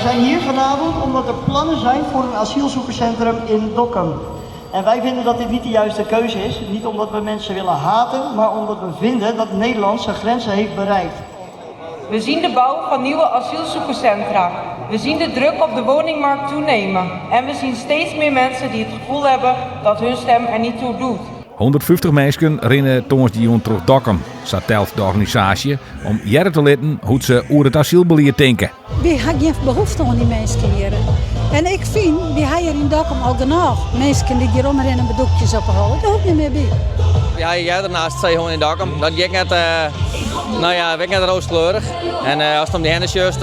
zijn hier vanavond omdat er plannen zijn voor een asielzoekerscentrum in Dokkum. En wij vinden dat dit niet de juiste keuze is. Niet omdat we mensen willen haten, maar omdat we vinden dat Nederland zijn grenzen heeft bereikt. We zien de bouw van nieuwe asielzoekerscentra. We zien de druk op de woningmarkt toenemen. En we zien steeds meer mensen die het gevoel hebben dat hun stem er niet toe doet. 150 mensen rennen toons die jong terug Dokkum, telt de organisatie, om jaren te leren hoe ze over het asielbeleid denken. We hebben geen behoefte aan die mensen hier. En ik vind, we hebben hier in Dokkum al genoeg mensen die hier omrennen met doekjes ophalen. Daar hoef je meer bij. Ja, jij daarnaast zei gewoon in Dokkum. Dat ging net, weet net rooskleurig. En als het om die hennisjes,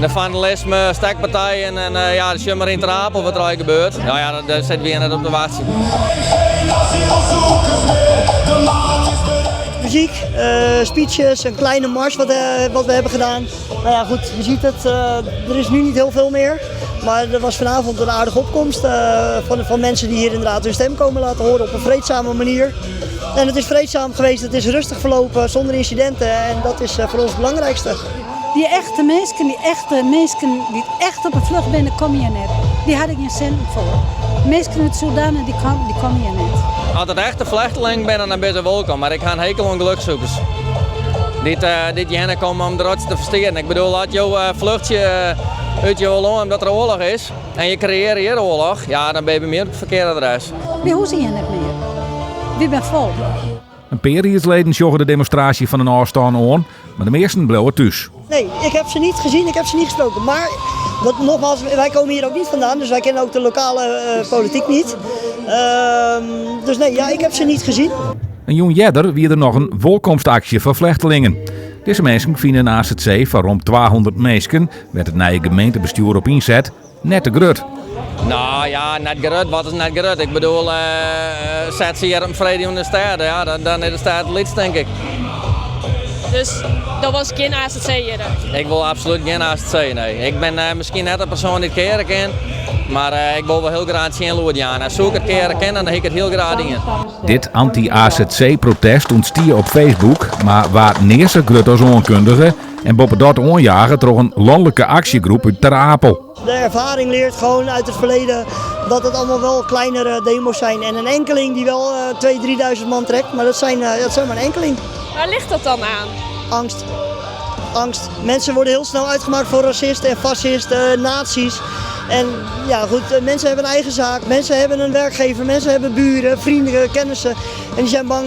de vandalisme, stekpartijen en de schimmer in Trapel, wat er al gebeurt. Nou ja, daar zitten we net op de wacht. Muziek, speeches, een kleine mars wat we hebben gedaan. Nou ja goed, je ziet het, er is nu niet heel veel meer. Maar er was vanavond een aardige opkomst van mensen die hier inderdaad hun stem komen laten horen op een vreedzame manier. En het is vreedzaam geweest, het is rustig verlopen, zonder incidenten en dat is voor ons het belangrijkste. Die echte mensen die echt op een vlucht binnen, komen hier net. Die had ik geen cent voor. Mensen uit Sudan, die komen hier net. Als het echt een vluchteling ben, dan ben je welkom. Maar ik ga een hekel aan gelukzoekers. Dit jenen komen om de rots te versteren. Ik bedoel, als je vluchtje uit je land omdat er oorlog is en je creëert hier oorlog, ja, dan ben je meer op het verkeerde adres. We hoeven hier niet meer. We zijn vol. Een paar jaar geleden zag de demonstratie van een afstand aan, maar de meesten bleven thuis. Nee, ik heb ze niet gezien, ik heb ze niet gesproken. Maar nogmaals, wij komen hier ook niet vandaan, dus wij kennen ook de lokale politiek niet. Dus nee, ja, ik heb ze niet gezien. Een jong jadder wie er nog een welkomstactie voor vluchtelingen. Deze mensen vinden naast het zee van rond 200 mensen, werd het nieuwe gemeentebestuur op inzet, net te groot. Nou ja, net gerut. Wat is net gerut? Ik bedoel, zet ze hier een vrede in de stad, ja, dan is de stad het liefst, denk ik. Dus dat was geen AZC hier? Ik wil absoluut geen AZC, nee. Ik ben misschien net een persoon die het keren kan, maar ik wil wel heel graag zien hoe het gaan. Als ik het keren kan, dan heb ik het heel graag in. Dit anti-AZC-protest ontstier op Facebook, maar waar neerse grut als onkundige en boven dat onjagen door een landelijke actiegroep uit Ter Apel. De ervaring leert gewoon uit het verleden dat het allemaal wel kleinere demo's zijn. En een enkeling die wel 2.000-3.000 man trekt, maar dat zijn maar een enkeling. Waar ligt dat dan aan? Angst. Angst. Mensen worden heel snel uitgemaakt voor racisten en fascisten, nazi's. En ja goed, mensen hebben een eigen zaak, mensen hebben een werkgever, mensen hebben buren, vrienden, kennissen. En die zijn bang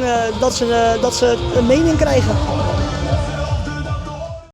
dat ze een mening krijgen.